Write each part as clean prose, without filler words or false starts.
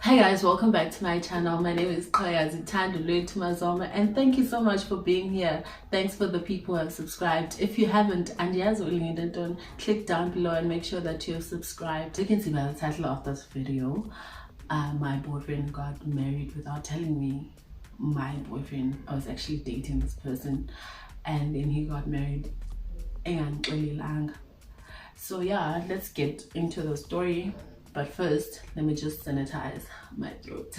Hey guys, welcome back to my channel. My name is Toya Zitandulwe, and thank you so much for being here. Thanks for the people who have subscribed. If you haven't, and yes, don't click down below and make sure that you're subscribed. You can see by the title of this video, my boyfriend got married without telling me. My boyfriend, I was actually dating this person, and then he got married. So yeah, let's get into the story. But first, let me just sanitize my throat.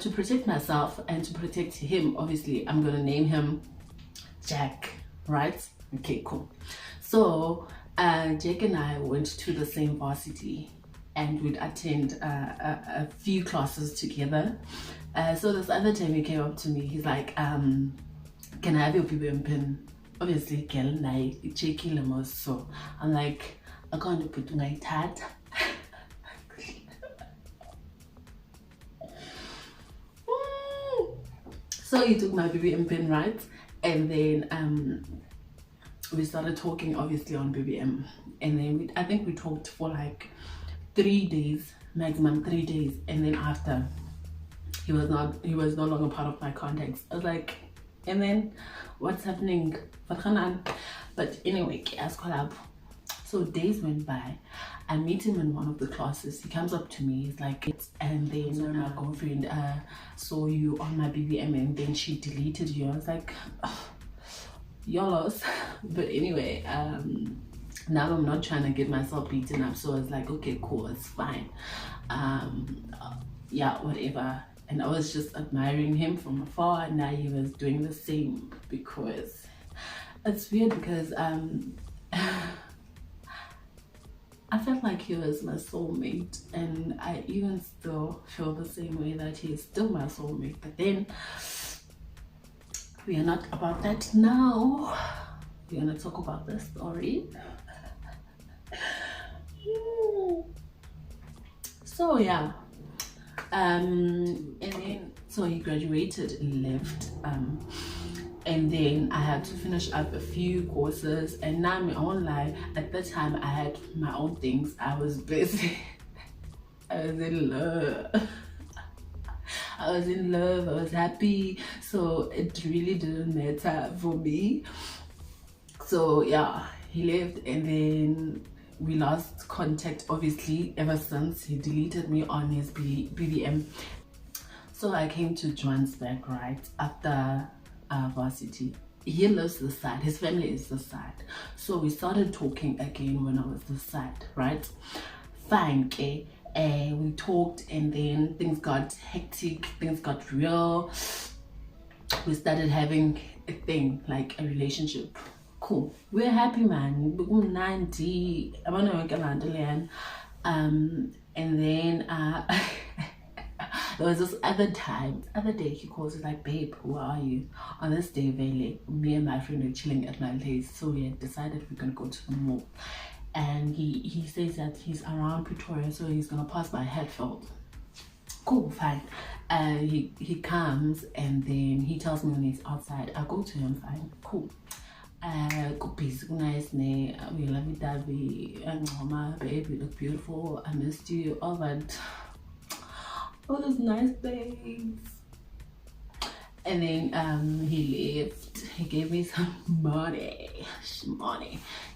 To protect myself and to protect him, obviously, I'm gonna name him Jack, right? Okay, cool. So, Jack and I went to the same varsity and we'd attend a few classes together. So this other time he came up to me, he's like, can I have your BBM pin? Obviously, girl, I checking them. So I'm like, I can't put my tat. So he took my BBM pin, right? And then we started talking, obviously, on BBM. And then I think we talked for like 3 days, maximum 3 days. And then after, he was no longer part of my contacts. I was like, and then what's happening? But anyway, so days went by. I meet him in one of the classes. He comes up to me, he's like, and then my girlfriend saw you on my BBM and then she deleted you. I was like, oh, YOLOs. But anyway, now I'm not trying to get myself beaten up, so I was like, okay, cool, it's fine. Yeah, whatever. And I was just admiring him from afar, and now he was doing the same, because it's weird because I felt like he was my soulmate, and I even still feel the same way that he is still my soulmate. But then we are not about that now. We're gonna talk about the story. So yeah. And then so he graduated and left, and then I had to finish up a few courses, and now I won't lie, at that time I had my own things. I was busy. I was in love. I was happy, so it really didn't matter for me. So yeah, he left, and then we lost contact, obviously, ever since he deleted me on his BBM. So I came to Johannesburg right after varsity. He lives this side, his family is this side. So we started talking again when I was this side, right? Fine, okay. We talked, and then things got hectic, things got real. We started having a thing, like a relationship. Cool, we're happy, man. 90, I want to and then there was this other day he calls, he's like, babe, where are you? On this day, Vele, me and my friend were chilling at my place, so we had decided we're gonna go to the mall. And he says that he's around Pretoria, so he's gonna pass by Hatfield. Cool, fine. He comes, and then he tells me when he's outside. I go to him, fine, cool. Nice, we love it, Davy, and mama, babe, you look beautiful, I missed you, all that, all those nice things. And then he left. He gave me some money.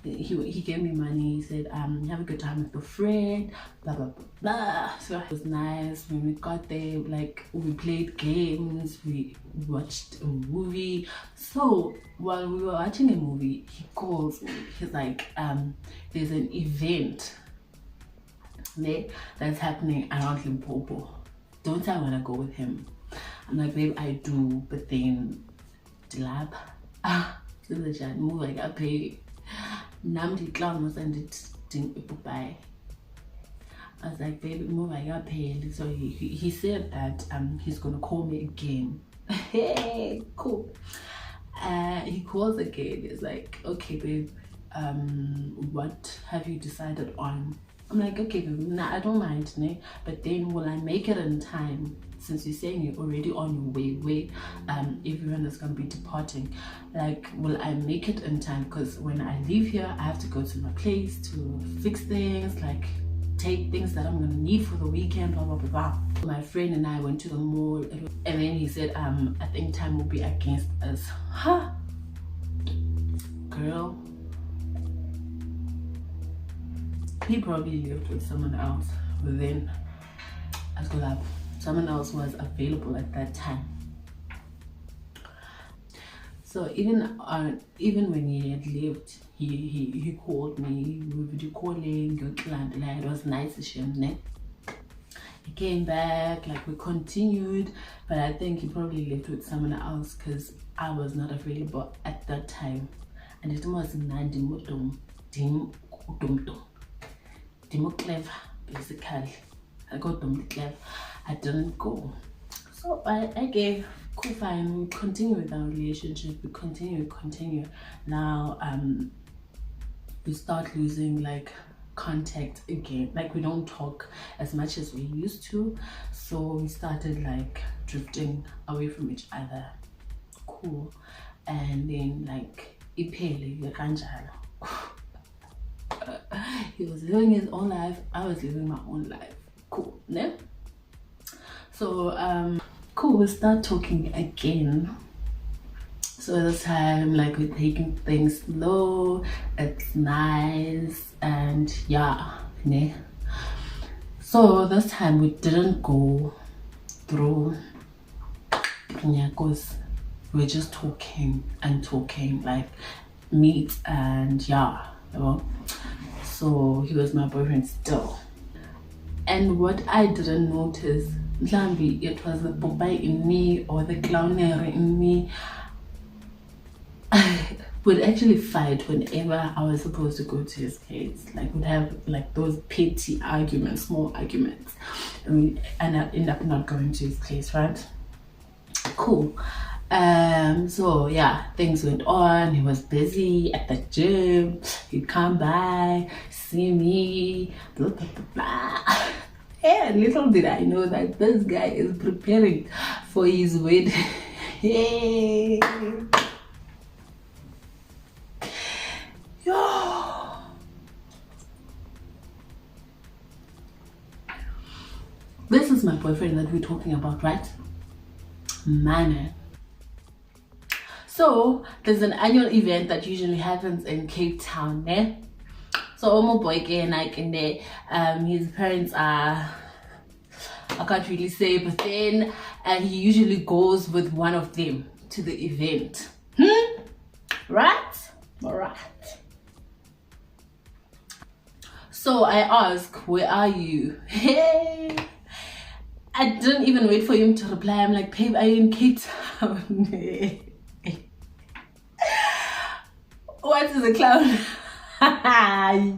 He gave me money. He said, have a good time with your friend, blah blah blah blah. So it was nice. When we got there, like, we played games, we watched a movie. So while we were watching a movie, he calls me. He's like, there's an event there that's happening around Limpopo. Don't I want to go with him? I'm like, babe, I do, but then the lab, move like I pay. Namdi clown was and it bye. I was like, baby, move like I pay. So he said that he's gonna call me again. Hey, cool. He calls again. He's like, okay, babe, what have you decided on? I'm like, okay, nah, I don't mind, ne? But then will I make it in time? Since you're saying you're already on your way, where everyone is gonna be departing, like, will I make it in time? Because when I leave here, I have to go to my place to fix things, like take things that I'm gonna need for the weekend, blah blah blah blah. My friend and I went to the mall, and then he said, I think time will be against us. Huh? Girl, he probably lived with someone else, but then I got up. Someone else was available at that time. So even when he had left, he called me. We were video calling. It was nice to him. He came back, like we continued, but I think he probably left with someone else because I was not available at that time. And it was clever, basically. I got them clever. I didn't go. So I gave cool, fine. We continue with our relationship. We continue. Now we start losing like contact again. Like we don't talk as much as we used to. So we started like drifting away from each other. Cool. And then like iphele kanjalo. He was living his own life, I was living my own life. Cool, ne? So cool, we start talking again. So this time, like, we're taking things slow, it's nice, and yeah, ne? So this time we didn't go through, because we're just talking and talking, like meet and yeah, you know? So he was my boyfriend still. And what I didn't notice, Lambi, it was the Bobai in me or the clownery in me. I would actually fight whenever I was supposed to go to his place. Like, would have like those petty arguments, small arguments, and I end up not going to his place, right? Cool. So yeah, things went on. He was busy at the gym. He'd come by, see me, blah blah blah blah. And little did I know that this guy is preparing for his wedding. Hey. Yo. This is my boyfriend that we're talking about, right? Man. So there's an annual event that usually happens in Cape Town, eh? So my boy like in there, his parents are, I can't really say, but then he usually goes with one of them to the event. Right? Alright. So I ask, where are you? Hey, I didn't even wait for him to reply. I'm like, babe, are you in Cape Town? What is a clown?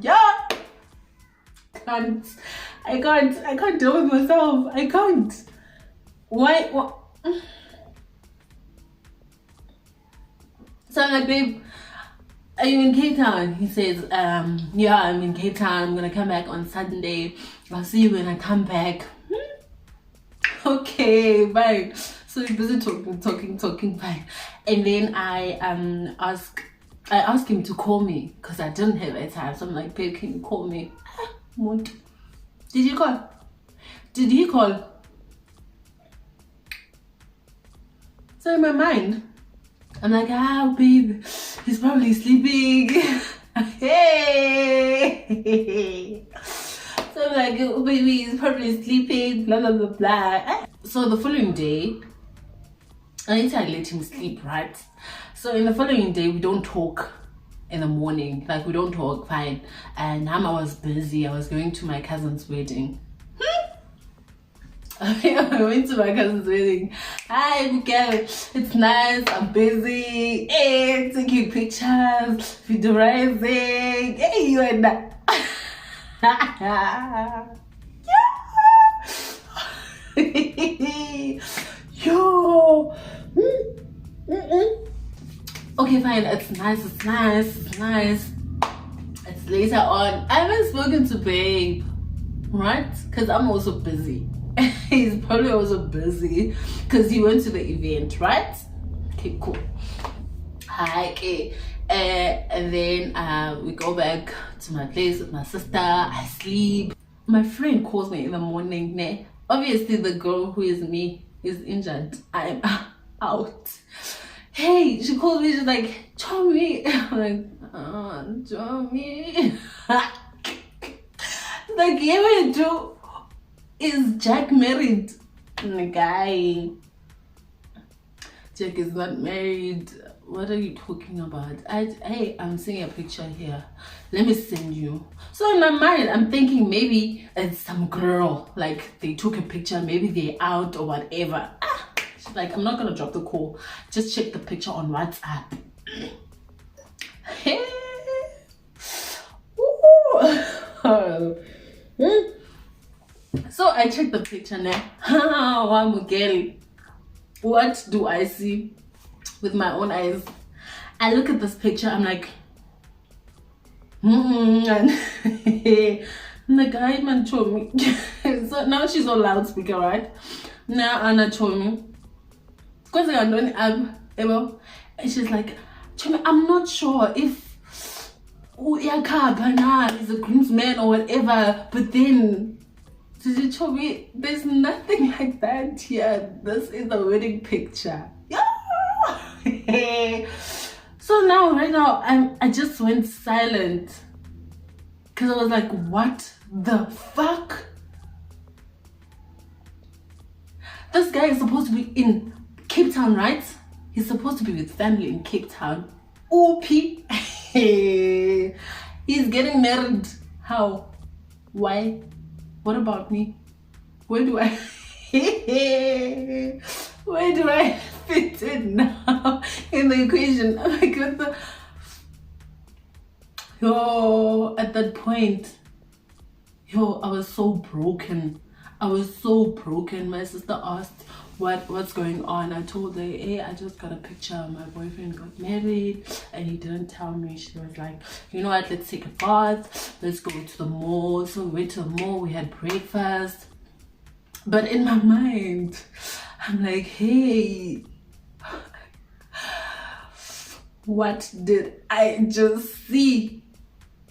Yeah. I can't deal with myself. I can't. Why? What? So I'm like, babe, are you in Cape Town? He says, yeah, I'm in Cape Town. I'm gonna come back on Sunday. I'll see you when I come back. Okay, bye. So we're busy talking, bye. And then I asked him to call me because I didn't have airtime. So I'm like, babe, can you call me? Did you call? Did he call? So in my mind, I'm like, babe, he's probably sleeping. Hey. So I'm like, oh, baby, he's probably sleeping, blah, blah, blah, blah. So the following day, I need to let him sleep, right? So in the following day, we don't talk in the morning. Like, we don't talk, fine. And I was busy. I was going to my cousin's wedding. I went to my cousin's wedding. Hi, girl. It's nice. I'm busy. Hey, taking pictures, videoizing. Hey, you and that. Yo. Okay, fine. It's nice. later on, I haven't spoken to babe, right? Because I'm also busy. He's probably also busy because he went to the event, right? Okay, cool. Hi, okay. And then we go back to my place with my sister. I sleep. My friend calls me in the morning. Né? Obviously, the girl who is me is injured. I'm out. Hey, she calls me. She's like, Tommy. I'm like, oh, Tommy. Like, yeah, what you do? Is Jack married? The guy. Jack is not married. What are you talking about? Hey, I'm seeing a picture here. Let me send you. So in my mind, I'm thinking maybe it's some girl. Like they took a picture. Maybe they're out or whatever. She's like, I'm not gonna drop the call. Just check the picture on WhatsApp. So I checked the picture now. What do I see with my own eyes? I look at this picture, I'm like, and the guy man told me. So now she's on loudspeaker, right? Now Anna told me, because I don't have, and she's like, I'm not sure if is a groomsman or whatever, but then she told me there's nothing like that here. This is the wedding picture. So now right now I just went silent because I was like, what the fuck? This guy is supposed to be in Cape Town, right? He's supposed to be with family in Cape Town. OP. He's getting married. How? Why? What about me? Where do I where do I fit in now in the equation? Oh my god. Yo, at that point, yo, I was so broken. I was so broken. My sister asked what's going on. I told her, hey, I just got a picture. My boyfriend got married and he didn't tell me. She was like, you know what, let's take a bath, let's go to the mall. So we went to the mall, we had breakfast. But in my mind, I'm like, hey, what did I just see?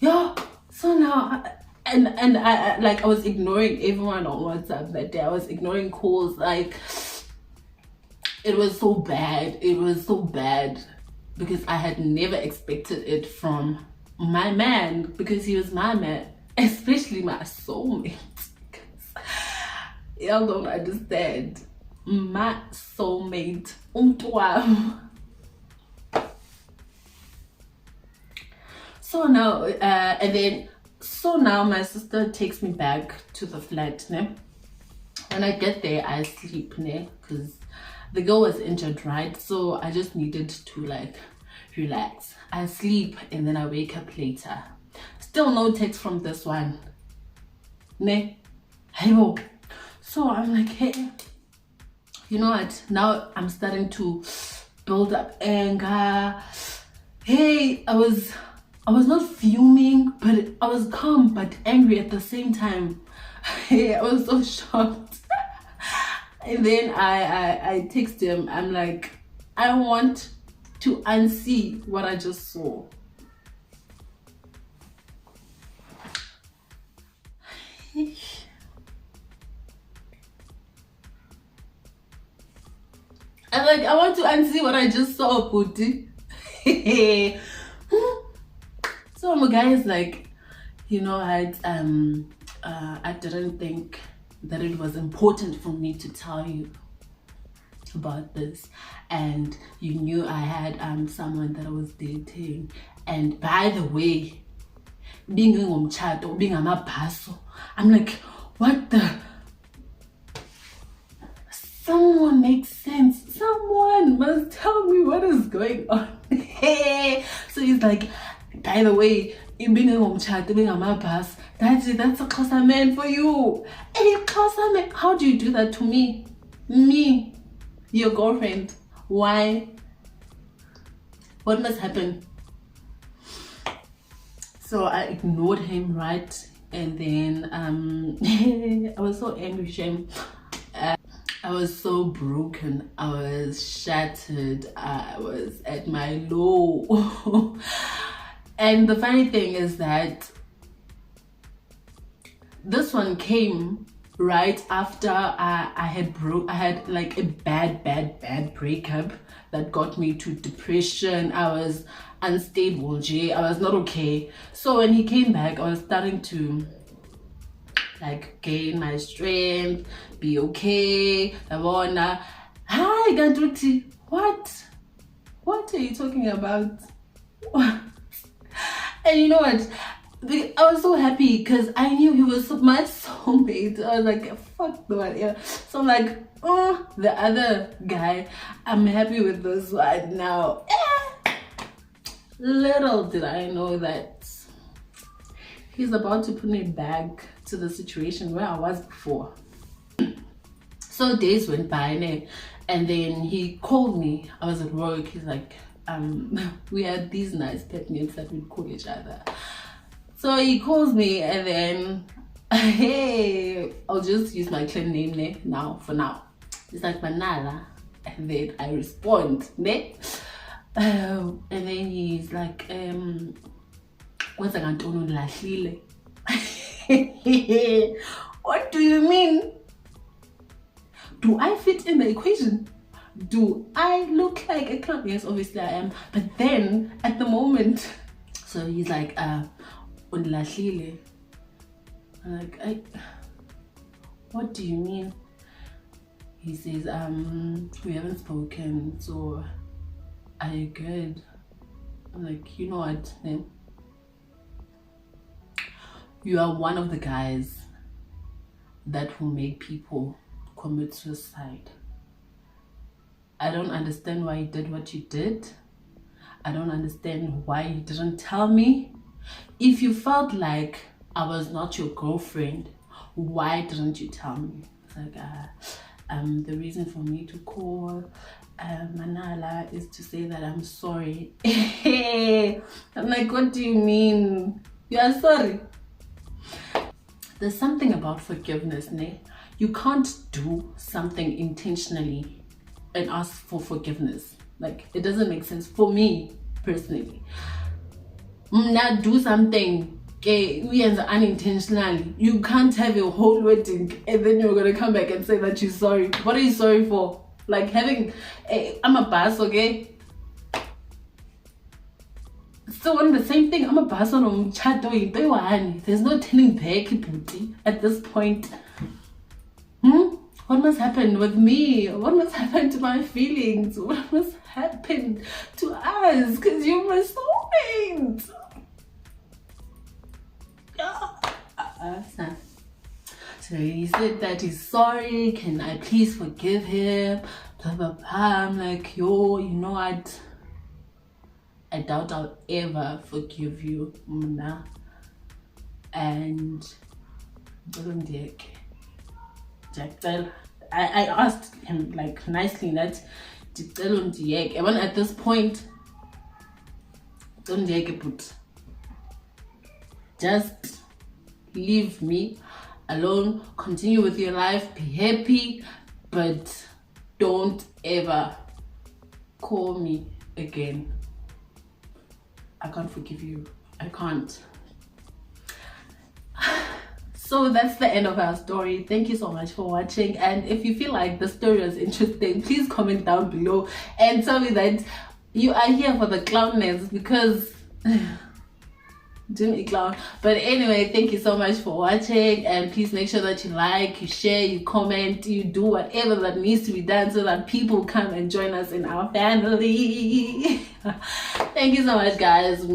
Yeah. So now and I like I was ignoring everyone on WhatsApp that day. I was ignoring calls. Like, it was so bad. It was so bad because I had never expected it from my man, because he was my man, especially my soulmate. Y'all don't understand. My soulmate. So now, so now my sister takes me back to the flat. Ne? When I get there, I sleep, because the girl was injured, right? So I just needed to like relax. I sleep and then I wake up later. Still no text from this one. Ne? Hey, so I'm like, hey, you know what? Now I'm starting to build up anger. Hey, I was not fuming, but I was calm but angry at the same time. Hey, I was so shocked. And then I text him. I'm like, I want to unsee what I just saw. I'm like, I want to unsee what I just saw, Puti. So my guy is like, you know, I didn't think that it was important for me to tell you about this, and you knew I had someone that I was dating, and by the way, being ngomtshato, being amabaso. I'm like, what the? Someone makes sense. Someone must tell me what is going on. So he's like, by the way, being ngomtshato, being amabas, that's a Xhosa man for you. Hey, Xhosa man, how do you do that to me? Me, your girlfriend. Why? What must happen? So I ignored him, right? And then I was so angry, shame. I was so broken. I was shattered. I was at my low. And the funny thing is that this one came right after I had like a bad breakup that got me to depression. I was unstable, I was not okay. So when he came back, I was starting to like gain my strength, be okay. Hi Gandruti, what are you talking about? And you know what, I was so happy because I knew he was my soulmate. I was like, fuck the one. Yeah. So I'm like, oh, the other guy, I'm happy with this one now. Little did I know that he's about to put me back to the situation where I was before. So days went by and then he called me. I was at work. He's like, we had these nice pet names that we'd call each other. So he calls me and then, hey, I'll just use my clan name now for now. It's like Manala. And then I respond, ne? And then he's like, what's a What do you mean? Do I fit in the equation? Do I look like a clown? Yes, obviously I am. But then at the moment, so he's like, I'm like, what do you mean? He says, we haven't spoken, so are you good? I'm like, you know what, man? You are one of the guys that will make people commit suicide. I don't understand why you did what you did. I don't understand why you didn't tell me. If you felt like I was not your girlfriend, why didn't you tell me? It's like, the reason for me to call Manala is to say that I'm sorry. I'm like, what do you mean? You are sorry? There's something about forgiveness, ne? You can't do something intentionally and ask for forgiveness. Like, it doesn't make sense for me personally. Not do something unintentionally. You can't have a whole wedding and then you're gonna come back and say that you're sorry. What are you sorry for? Like having I'm a boss, okay? So on the same thing, I'm a boss on chat. There's no turning back, booty, at this point. What must happen with me? What must happen to my feelings? What must happen to us? Because you're my soulmate. So he said that he's sorry. Can I please forgive him? Blah, blah, blah. I'm like, yo, you know what? I doubt I'll ever forgive you, Muna. And I asked him like nicely that even at this point, just leave me alone, continue with your life, be happy, but don't ever call me again. I can't forgive you. I can't. So that's the end of our story. Thank you so much for watching, and if you feel like the story was interesting, please comment down below and tell me that you are here for the clownness, because Jimmy clown. But anyway, thank you so much for watching, and please make sure that you like, you share, you comment, you do whatever that needs to be done so that people come and join us in our family. Thank you so much, guys.